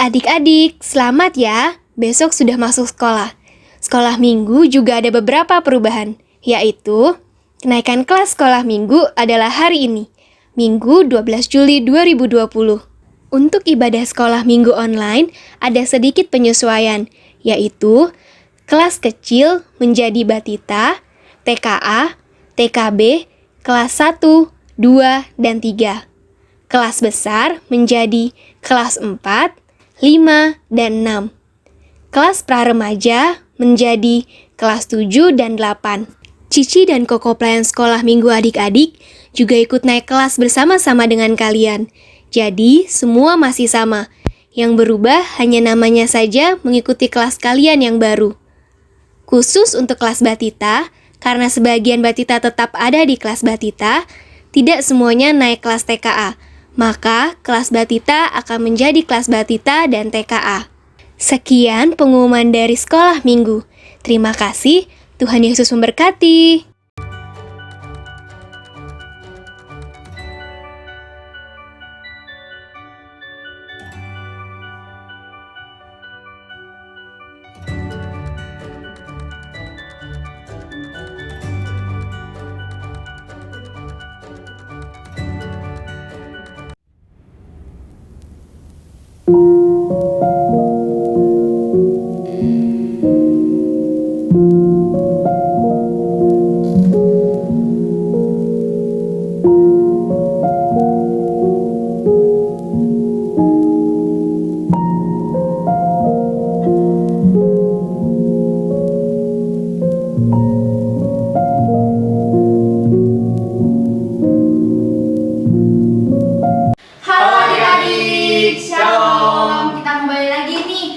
Adik-adik, selamat ya. Besok sudah masuk sekolah. Sekolah minggu juga ada beberapa perubahan, yaitu kenaikan kelas sekolah minggu adalah hari ini, Minggu 12 Juli 2020. Untuk ibadah sekolah minggu online ada sedikit penyesuaian, yaitu kelas kecil menjadi batita, TKA, TKB, kelas 1, 2, dan 3. Kelas besar menjadi kelas 4, 5, dan 6. Kelas praremaja menjadi kelas 7 dan 8. Cici dan Koko pelayan sekolah minggu adik-adik juga ikut naik kelas bersama-sama dengan kalian. Jadi, semua masih sama. Yang berubah hanya namanya saja mengikuti kelas kalian yang baru. Khusus untuk kelas batita, karena sebagian batita tetap ada di kelas batita, tidak semuanya naik kelas TKA. Maka, kelas batita akan menjadi kelas batita dan TKA. Sekian pengumuman dari sekolah minggu. Terima kasih, Tuhan Yesus memberkati. Halo adik-adik, Shalom. Kita kembali lagi nih.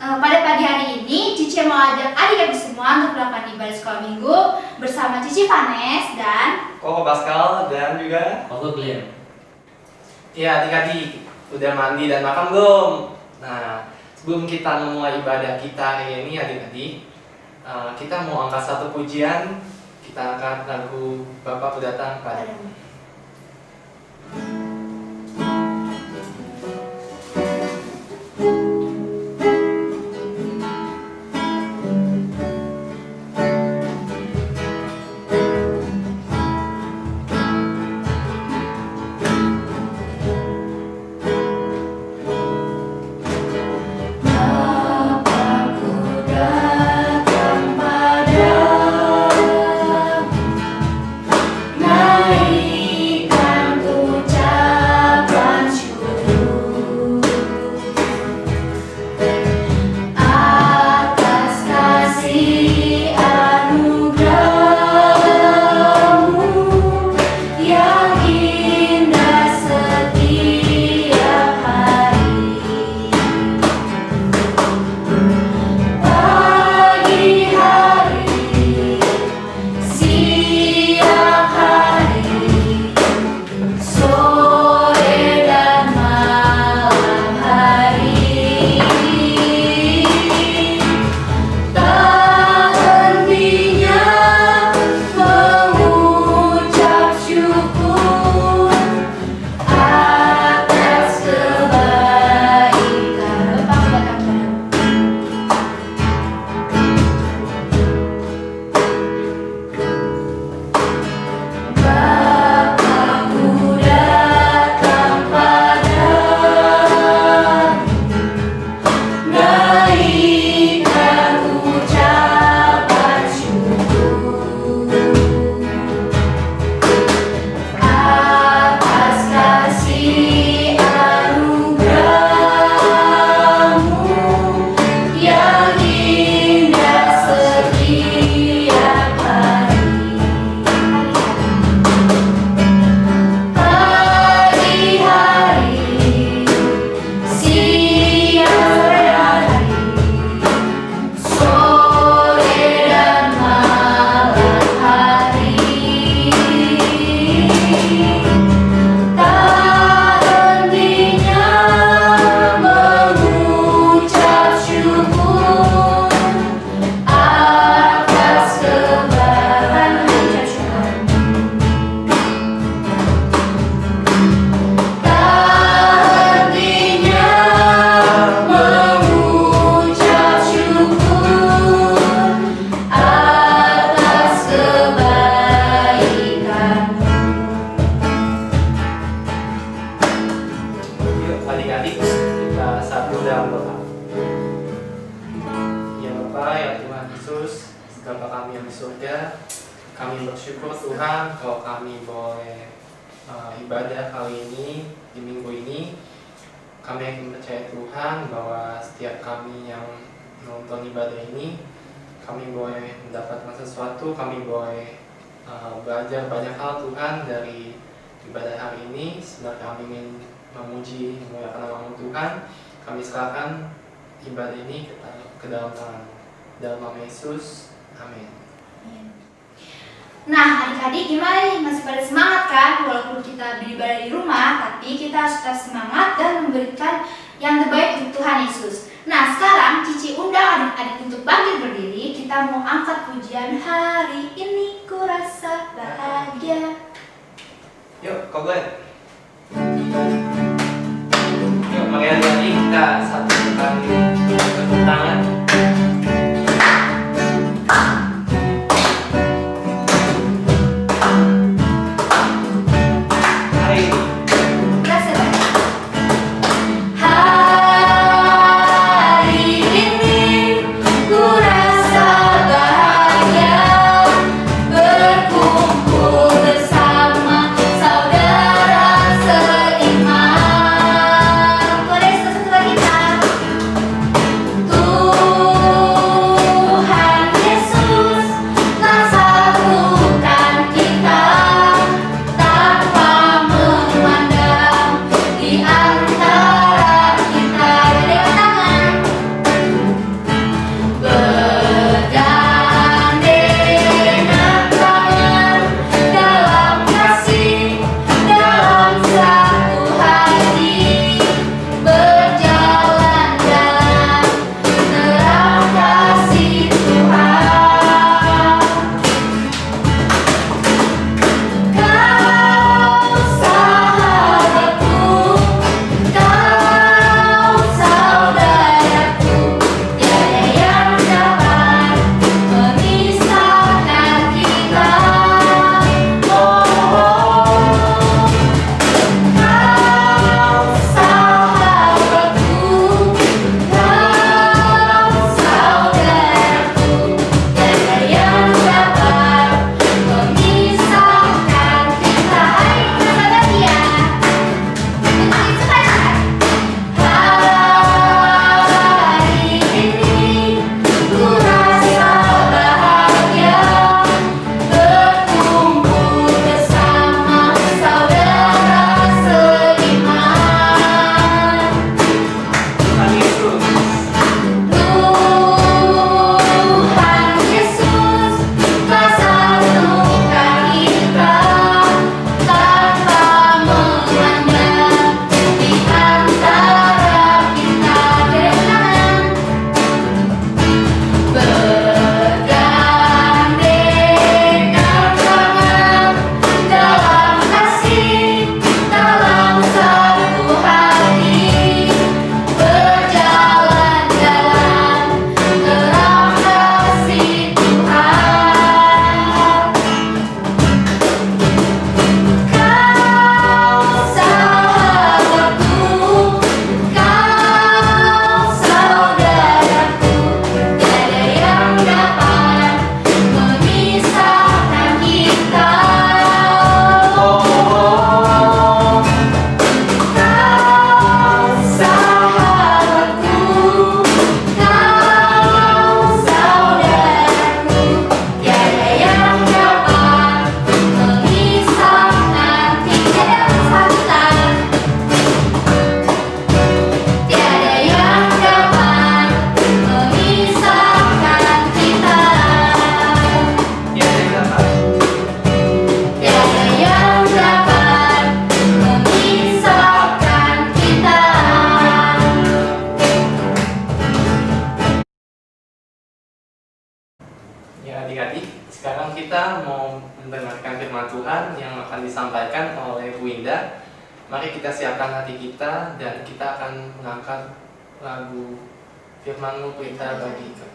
Pada pagi hari ini, Cici mau ajak adik-adik semua untuk melakukan ibadah sekolah minggu bersama Cici Vanes dan Koko Pascal dan juga Koko Glenn. ya adik-adik udah mandi dan makan belum? Nah, sebelum kita memulai ibadah kita hari ini adik-adik, kita mau angkat satu pujian. Kita angkat lagu Bapa Ku Datang Padamu. Naik kami bersyukur Tuhan kalau kami boleh ibadah kali ini di minggu ini. Kami yakin percaya Tuhan bahwa setiap kami yang nonton ibadah ini, kami boleh mendapatkan sesuatu, kami boleh belajar banyak hal Tuhan dari ibadah hari ini. Sebenarnya kami ingin memuji, memuliakan nama Tuhan. Kami serahkan ibadah ini ke dalam tangan. Dalam nama Yesus, amin. Nah, adik-adik gimana nih? Masih pada semangat kan? Walaupun kita beribadah di rumah, tapi kita harus tetap semangat dan memberikan yang terbaik untuk Tuhan Yesus. Nah, sekarang Cici undang adik-adik untuk bangkit berdiri. Kita mau angkat pujian hari ini, ku rasa bahagia. Yuk, Kak Glenn. Yuk, mari adik-adik kita satu kali tepuk tangan. kita mau mendengarkan firman Tuhan yang akan disampaikan oleh Bu Indah. Mari kita siapkan hati kita dan kita akan mengangkat lagu firman-Mu kita bagikan.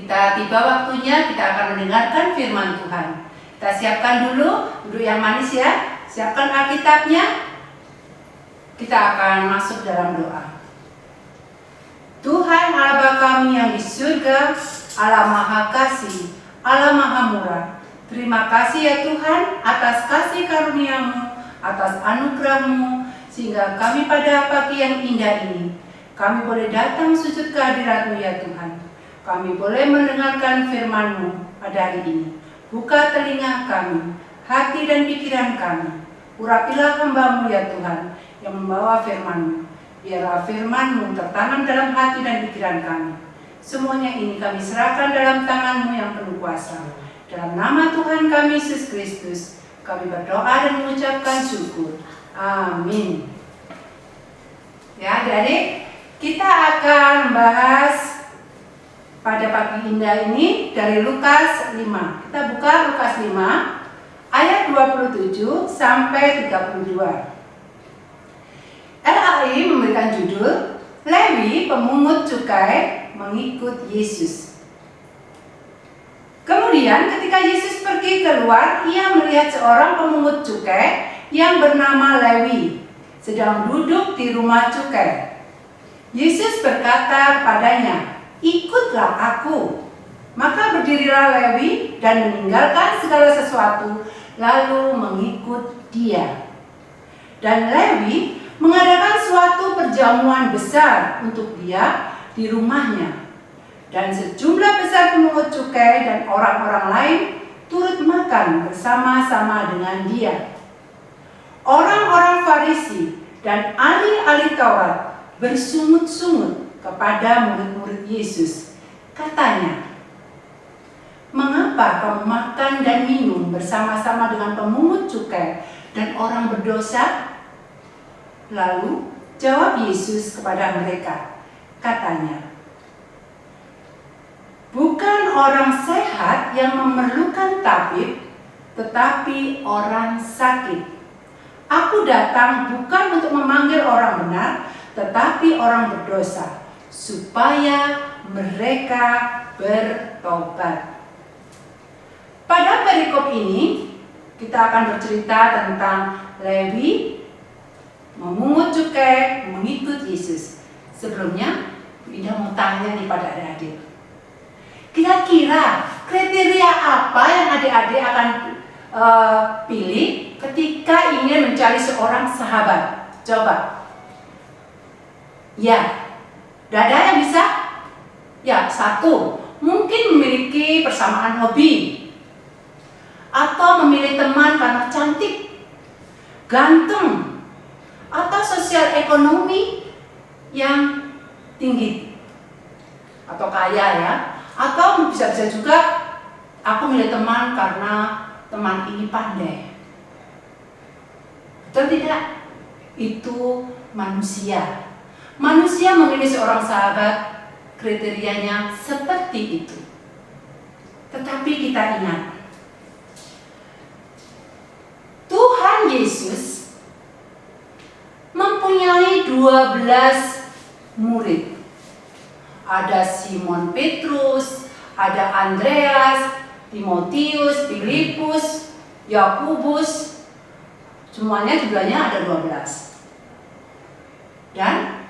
tiba waktunya kita akan mendengarkan firman Tuhan. Kita siapkan dulu, duduk yang manis ya. Siapkan Alkitabnya. Kita akan masuk dalam doa. Tuhan Allah Bapa kami yang di surga, Allah Maha Kasih, Allah Maha Murah. Terima kasih ya Tuhan atas kasih karunia-Mu, atas anugerah-Mu, sehingga kami pada pagi yang indah ini, kami boleh datang sujud kehadirat-Mu ya Tuhan. Kami boleh mendengarkan firman-Mu pada hari ini. Buka telinga kami, hati dan pikiran kami. Urapilah hamba-Mu ya Tuhan, yang membawa firman-Mu. Biarlah firman-Mu tertanam dalam hati dan pikiran kami. Semuanya ini kami serahkan dalam tangan-Mu yang penuh kuasa. Dalam nama Tuhan kami Yesus Kristus, kami berdoa dan mengucapkan syukur. Amin. Ya, adik-adik, kita akan membahas pada pagi indah ini dari Lukas 5. Kita buka Lukas 5 ayat 27 sampai 32. LAI memberikan judul Lewi pemungut cukai mengikut Yesus. Kemudian ketika Yesus pergi keluar, ia melihat seorang pemungut cukai yang bernama Lewi sedang duduk di rumah cukai. Yesus berkata kepadanya, "Ikutlah aku." Maka berdirilah Lewi dan meninggalkan segala sesuatu, lalu mengikut dia. Dan Lewi mengadakan suatu perjamuan besar untuk dia di rumahnya. Dan sejumlah besar pemungut cukai dan orang-orang lain turut makan bersama-sama dengan dia. Orang-orang Farisi dan ahli-ahli Taurat bersungut-sungut kepada murid-murid Yesus. Katanya, "Mengapa kamu makan dan minum bersama-sama dengan pemungut cukai dan orang berdosa?" Lalu jawab Yesus kepada mereka, katanya, "Bukan orang sehat yang memerlukan tabib, tetapi orang sakit. Aku datang bukan untuk memanggil orang benar, tetapi orang berdosa, supaya mereka bertobat." Pada perikop ini, kita akan bercerita tentang Lewi memungut cukai mengikut Yesus. Sebelumnya, Ida mau tanya nih pada adik-adik. Kira-kira kriteria apa yang adik-adik akan pilih ketika ingin mencari seorang sahabat? Coba. Ya, ada yang bisa? Ya, satu, mungkin memiliki persamaan hobi. Atau memilih teman karena cantik, ganteng, atau sosial ekonomi yang tinggi atau kaya ya. Atau bisa-bisa juga aku milih teman karena teman ini pandai. Betul tidak? Itu manusia. Manusia memilih seorang sahabat, kriterianya seperti itu. Tetapi kita ingat, Tuhan Yesus mempunyai 12 murid. Ada Simon Petrus, ada Andreas, Timotius, Filipus, Yakobus. Semuanya jumlahnya ada 12. Dan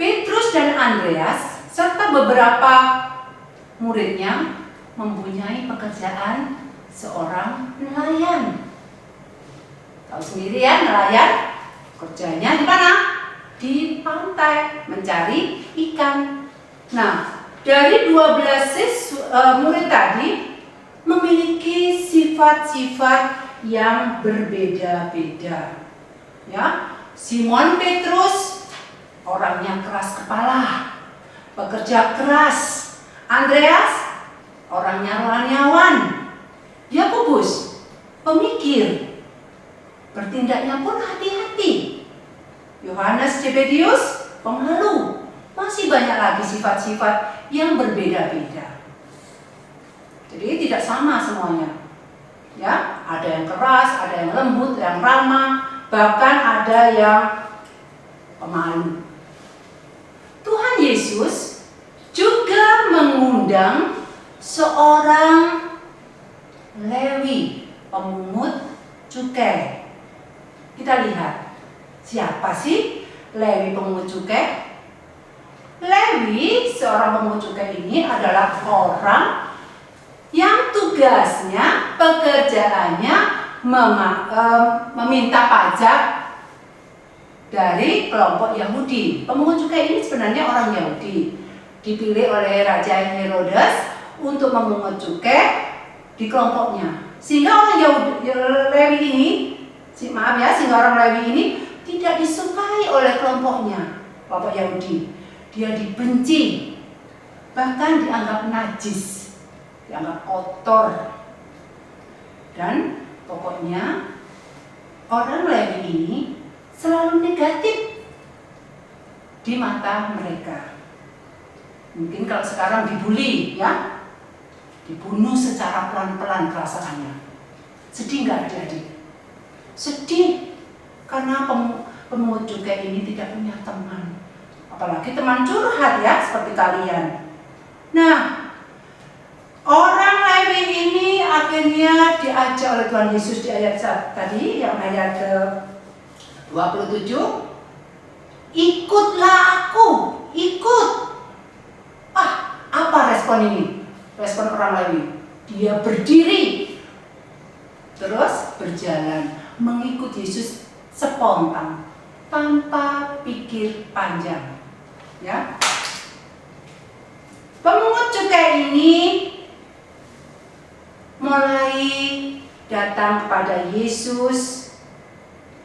Petrus dan Andreas serta beberapa muridnya mempunyai pekerjaan seorang nelayan. Tahu sendiri ya, nelayan kerjanya di mana? Di pantai mencari ikan. Nah, dari 12 murid tadi memiliki sifat-sifat yang berbeda-beda. Ya, Simon Petrus orangnya keras kepala, pekerja keras. Andreas orangnya rohaniawan. Yakobus pemikir, bertindaknya pun hati-hati. Yohanes Zebedius pemalu. Masih banyak lagi sifat-sifat yang berbeda-beda. Jadi tidak sama semuanya. Ya, ada yang keras, ada yang lembut, yang ramah, bahkan ada yang pemalu. Tuhan Yesus juga mengundang seorang Lewi, pemungut cukai. Kita lihat, siapa sih Lewi pemungut cukai? Lewi, seorang pemungut cukai ini adalah orang yang tugasnya, pekerjaannya meminta pajak dari kelompok Yahudi. Pemungut cukai ini sebenarnya orang Yahudi, dipilih oleh Raja Herodes untuk memungut cukai di kelompoknya. Sehingga orang Lewi ini, sehingga orang Lewi ini tidak disukai oleh kelompoknya, kelompok Yahudi. Dia dibenci, bahkan dianggap najis, dianggap kotor. Dan pokoknya orang Lewi ini selalu negatif di mata mereka. Mungkin kalau sekarang dibully, ya, dibunuh secara pelan-pelan perasaannya. Sedih nggak adik-adik? Sedih karena pemungut cukai ini tidak punya teman, apalagi teman curhat ya seperti kalian. Nah, orang Lewi ini akhirnya diajak oleh Tuhan Yesus di ayat tadi, yang ayat 27, ikutlah aku, ikut. Apa respon ini? Respon orang Lewi, dia berdiri, terus berjalan mengikut Yesus spontan, tanpa pikir panjang. Ya, pemungut cukai ini mulai datang kepada Yesus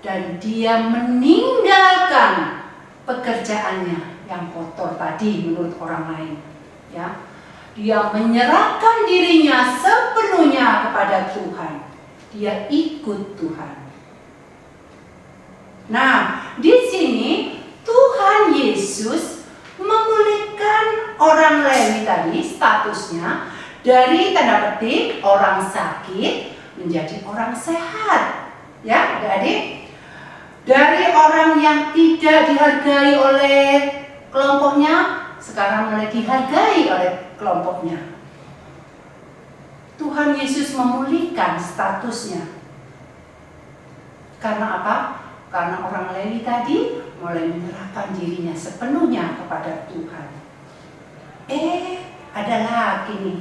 dan dia meninggalkan pekerjaannya yang kotor tadi menurut orang lain. Ya, dia menyerahkan dirinya sepenuhnya kepada Tuhan. Dia ikut Tuhan. Nah, di sini Tuhan Yesus memulihkan orang Lewi tadi statusnya dari tanda petik orang sakit menjadi orang sehat. Ya, adik-adik. Dari orang yang tidak dihargai oleh kelompoknya, sekarang mulai dihargai oleh kelompoknya. Tuhan Yesus memulihkan statusnya. Karena apa? Karena orang Lewi tadi mulai menyerahkan dirinya sepenuhnya kepada Tuhan. Ada lagi nih.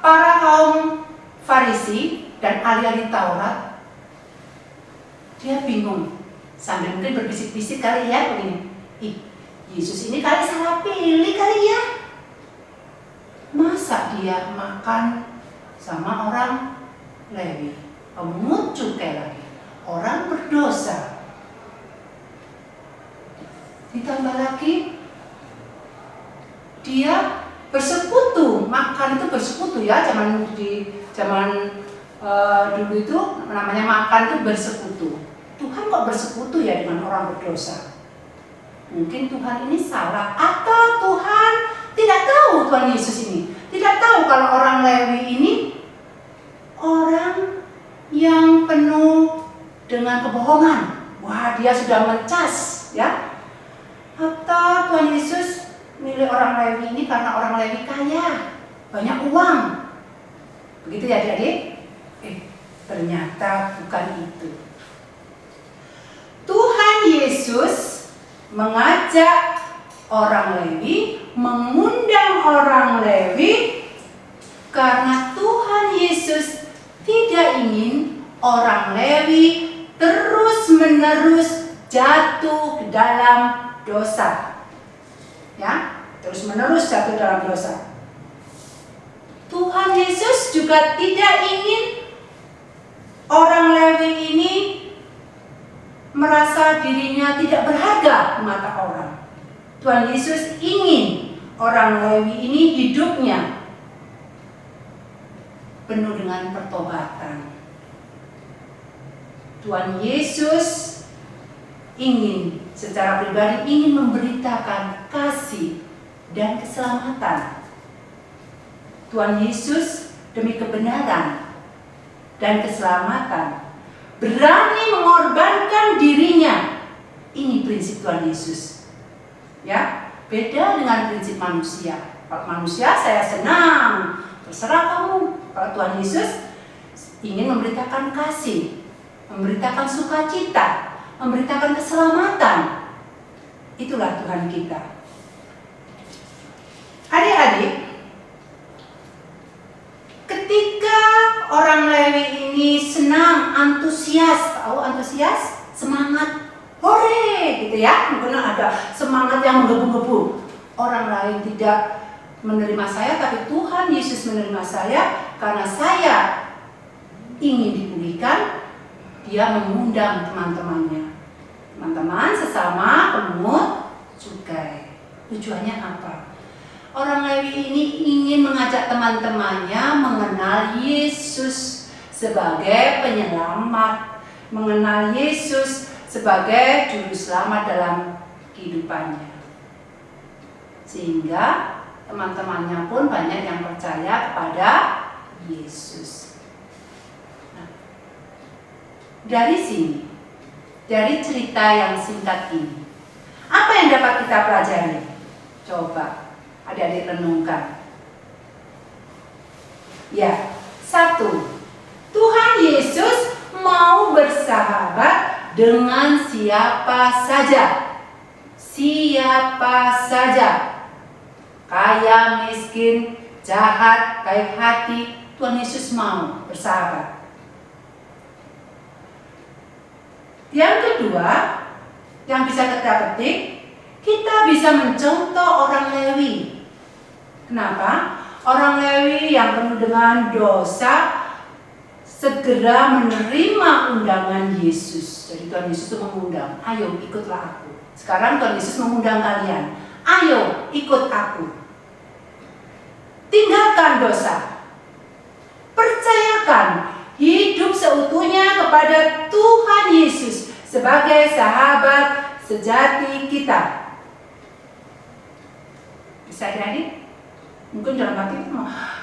Para kaum Farisi dan ahli-ahli Taurat, dia bingung. Sambil mungkin berbisik-bisik kali ya begini. Yesus ini kali salah pilih kali ya. Masa dia makan sama orang Lewi, pemungut cukai lagi, orang berdosa. Ditambah lagi dia bersekutu, makan itu bersekutu ya, zaman dulu itu namanya makan itu bersekutu. Tuhan kok bersekutu ya dengan orang berdosa? Mungkin Tuhan ini salah, atau Tuhan tidak tahu, Tuhan Yesus ini tidak tahu kalau orang Lewi ini orang yang penuh dengan kebohongan. Wah, dia sudah mencas ya. Atau Tuhan Yesus milih orang Lewi ini karena orang Lewi kaya, banyak uang. Begitu ya adik-adik? Ternyata bukan itu. Tuhan Yesus mengajak orang Lewi, mengundang orang Lewi karena Tuhan Yesus tidak ingin orang Lewi terus-menerus jatuh ke dalam dosa. Ya, terus-menerus jatuh dalam dosa. Tuhan Yesus juga tidak ingin orang Lewi ini merasa dirinya tidak berharga di mata orang. Tuhan Yesus ingin orang Lewi ini hidupnya penuh dengan pertobatan. Tuhan Yesus ingin secara pribadi ingin memberitakan kasih dan keselamatan. Tuhan Yesus demi kebenaran dan keselamatan berani mengorbankan dirinya. Ini prinsip Tuhan Yesus. Ya, beda dengan prinsip manusia. Kalau manusia saya senang, terserah kamu. Kalau Tuhan Yesus ingin memberitakan kasih, memberitakan sukacita, memberitakan keselamatan. Itulah Tuhan kita. Adik-adik, ketika orang Lewi ini senang, antusias, tahu antusias? Semangat, hore gitu ya. Mungkin ada semangat yang menggebu-gebu. Orang lain tidak menerima saya, tapi Tuhan Yesus menerima saya karena saya ingin dipulihkan. Dia mengundang teman-temannya, teman-teman sesama pemungut cukai. Tujuannya apa? Orang Lewi ini ingin mengajak teman-temannya mengenal Yesus sebagai penyelamat, mengenal Yesus sebagai juru selamat dalam kehidupannya. Sehingga teman-temannya pun banyak yang percaya kepada Yesus. Nah, dari sini, dari cerita yang singkat ini, apa yang dapat kita pelajari? Coba adik-adik renungkan. Ya, satu, Tuhan Yesus mau bersahabat dengan siapa saja. Siapa saja. Kaya, miskin, jahat, baik hati, Tuhan Yesus mau bersahabat. Yang kedua, yang bisa kita petik, kita bisa mencontoh orang Lewi. Kenapa? Orang Lewi yang penuh dengan dosa segera menerima undangan Yesus. Jadi Tuhan Yesus itu mengundang, ayo ikutlah aku. Sekarang Tuhan Yesus mengundang kalian, ayo ikut aku. Tinggalkan dosa. Percayakan hidup seutuhnya kepada Tuhan Yesus sebagai sahabat sejati kita. Bisa jadi? Mungkin dalam hati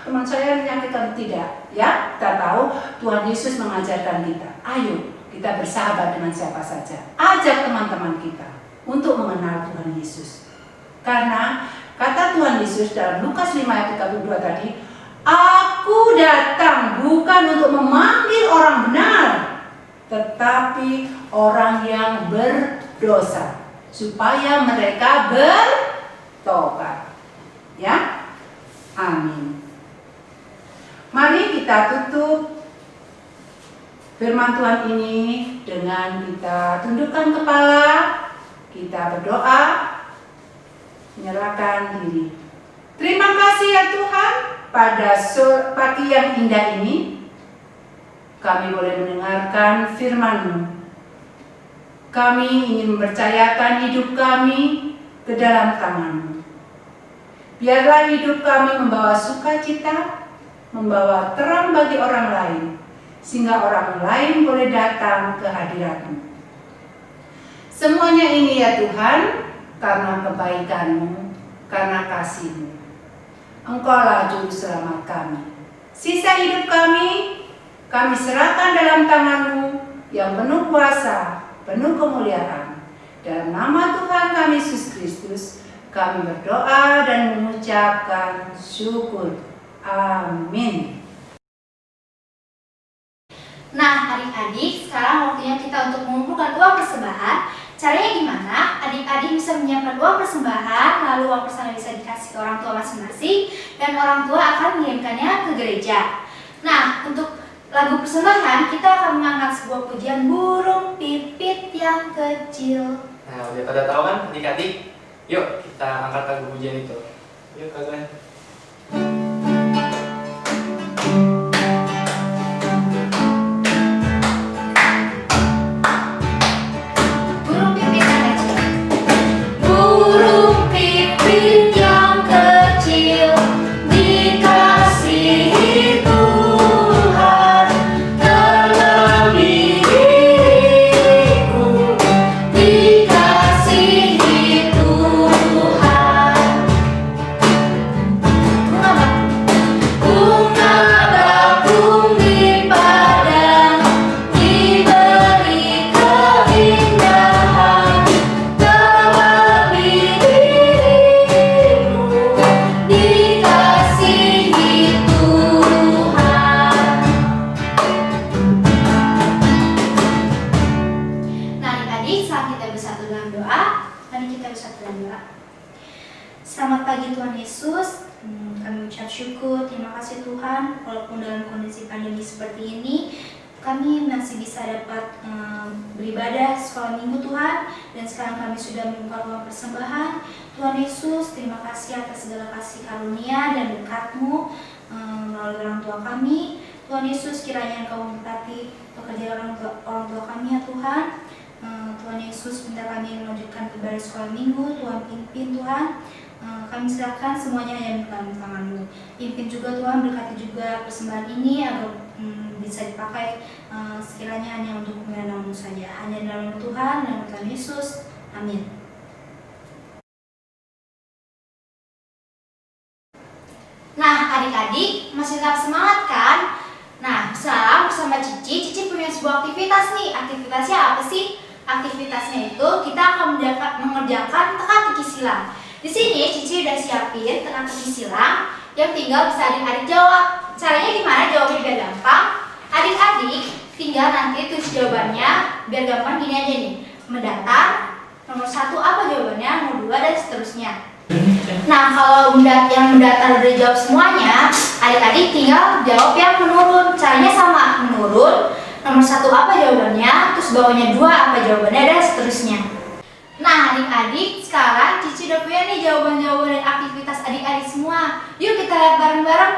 teman saya menyakitkan, tidak. Ya, kita tahu Tuhan Yesus mengajarkan kita, ayo kita bersahabat dengan siapa saja. Ajak teman-teman kita untuk mengenal Tuhan Yesus. Karena kata Tuhan Yesus dalam Lukas 5 ayat 32 tadi, Aku datang bukan untuk memanggil orang benar, tetapi orang yang berdosa, supaya mereka bertobat. Ya, amin. Mari kita tutup firman Tuhan ini dengan kita tundukkan kepala, kita berdoa, menyerahkan diri. Terima kasih ya Tuhan, pada pagi yang indah ini kami boleh mendengarkan firman-Mu. Kami ingin mempercayakan hidup kami ke dalam tangan-Mu. Biarlah hidup kami membawa sukacita, membawa terang bagi orang lain, sehingga orang lain boleh datang ke hadirat-Mu. Semuanya ini ya Tuhan, karena kebaikan-Mu, karena kasih-Mu. Engkaulah juru selamat kami. Sisa hidup kami serahkan dalam tangan-Mu yang penuh kuasa, penuh kemuliaan. Dalam nama Tuhan kami Yesus Kristus, kami berdoa dan mengucapkan syukur. Amin. Nah, adik-adik, sekarang waktunya kita untuk mengumpulkan uang persembahan. Caranya gimana? Adik-adik bisa menyiapkan uang persembahan, lalu uang persembahan bisa dikasih ke orang tua masing-masing, dan orang tua akan mengirimkannya ke gereja. Nah, untuk lagu persembahan, kita akan mengangkat sebuah pujian burung pipit yang kecil. Nah, udah pada tahu kan adik-adik? Yuk kita angkat lagu pujian itu. Yuk kalian. Dikasihi Tuhan. dan doa. Selamat pagi Tuhan Yesus. Kami ucap syukur, terima kasih Tuhan, walaupun dalam kondisi pandemi seperti ini, kami masih bisa dapat beribadah sekolah minggu Tuhan, dan sekarang kami sudah membuka ruang persembahan. Tuhan Yesus, terima kasih atas segala kasih karunia dan berkat-Mu melalui orang tua kami. Tuhan Yesus, kiranya Engkau memberkati pekerjaan orang tua kami ya Tuhan. Tuhan Yesus, minta kami melanjutkan ibadah sekolah minggu, Tuhan pimpin Tuhan. Kami serahkan semuanya hanya dalam tangan-Mu. Pimpin juga Tuhan, berkati juga persembahan ini agar bisa dipakai sekiranya hanya untuk kemuliaan nama-Mu saja. Hanya dalam nama Tuhan, dalam Tuhan Yesus. Amin. Nah, adik-adik masih tetap semangat kan? Nah, sekarang bersama Cici punya sebuah aktivitas nih. Aktivitasnya apa sih? Aktivitasnya itu kita akan mengerjakan teka-teki silang. Di sini Cici udah siapin teka-teki silang yang tinggal bisa adik-adik jawab. Caranya gimana jawabnya biar gampang? Adik-adik tinggal nanti tulis jawabannya biar gampang, gini aja nih. Mendatar, nomor 1 apa jawabannya, nomor 2 dan seterusnya. Nah, kalau yang mendatar udah jawab semuanya, adik-adik tinggal jawab yang menurun. Caranya sama, menurun, nomor 1 apa jawabannya, terus bawahnya 2 apa jawabannya dan seterusnya. Nah, adik-adik, sekarang Cici udah punya nih jawaban-jawaban dan aktivitas adik-adik semua. Yuk kita lihat bareng-bareng.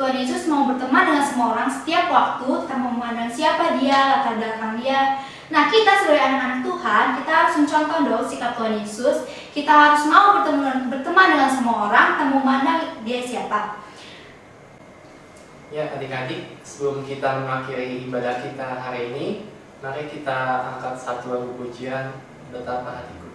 Tuhan Yesus mau berteman dengan semua orang setiap waktu tanpa memandang siapa dia, latar belakang dia. Nah, kita sebagai anak-anak Tuhan, kita harus mencontoh dong sikap Tuhan Yesus. Kita harus mau berteman dengan semua orang tanpa memandang dia siapa. Ya adik-adik, sebelum kita mengakhiri ibadah kita hari ini, mari kita angkat satu lagu pujian, Betapa Hatiku.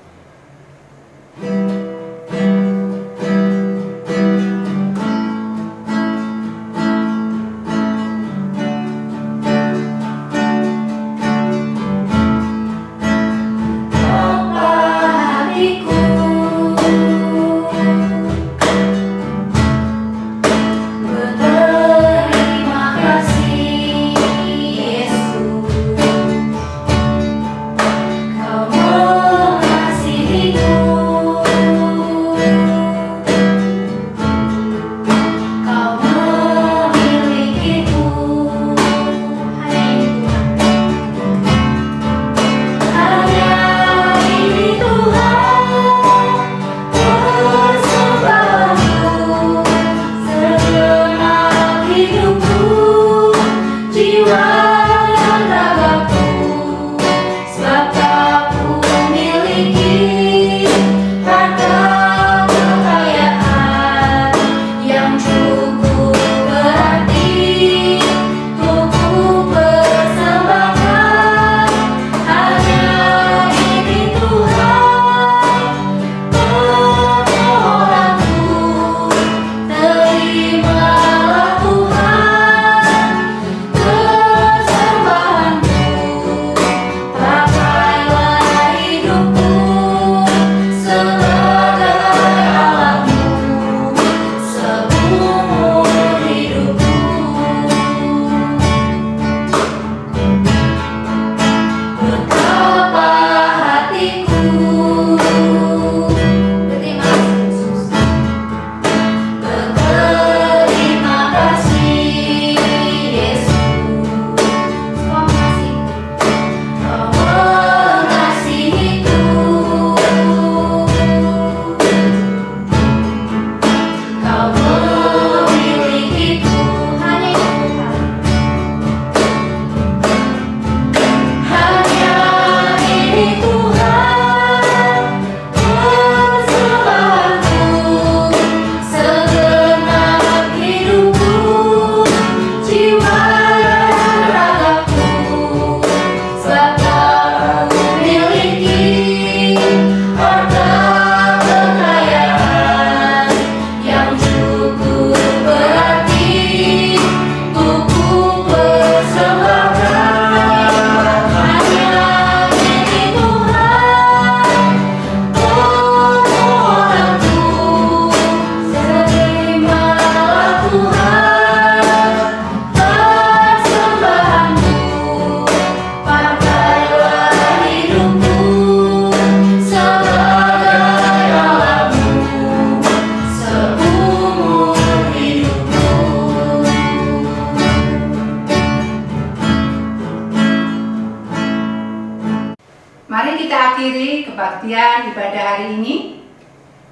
Mari kita akhiri kebaktian ibadah hari ini.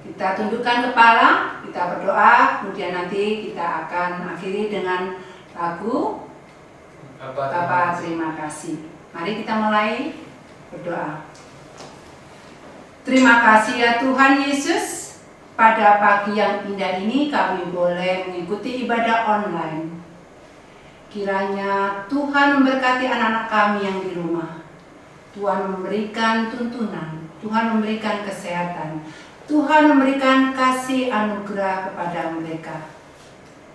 Kita tundukkan kepala, kita berdoa, kemudian nanti kita akan akhiri dengan lagu Bapa terima kasih. Mari kita mulai berdoa. Terima kasih ya Tuhan Yesus, pada pagi yang indah ini kami boleh mengikuti ibadah online. Kiranya Tuhan memberkati anak-anak kami yang di rumah. Tuhan memberikan tuntunan, Tuhan memberikan kesehatan, Tuhan memberikan kasih anugerah kepada mereka.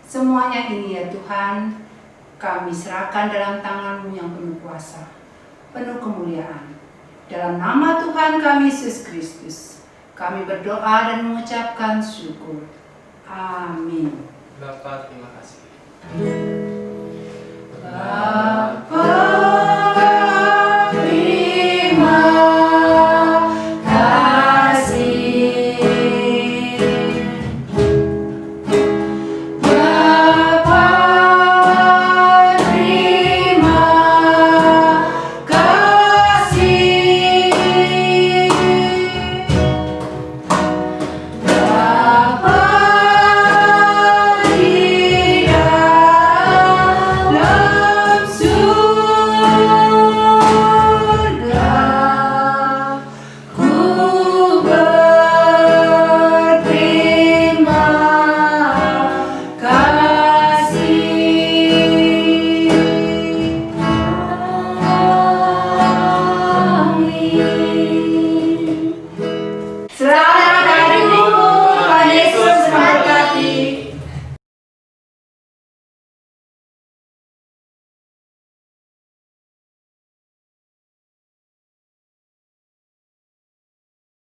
Semuanya ini ya Tuhan, kami serahkan dalam tangan-Mu yang penuh kuasa, penuh kemuliaan. Dalam nama Tuhan kami Yesus Kristus, kami berdoa dan mengucapkan syukur. Amin. Bapa terima kasih. Bapa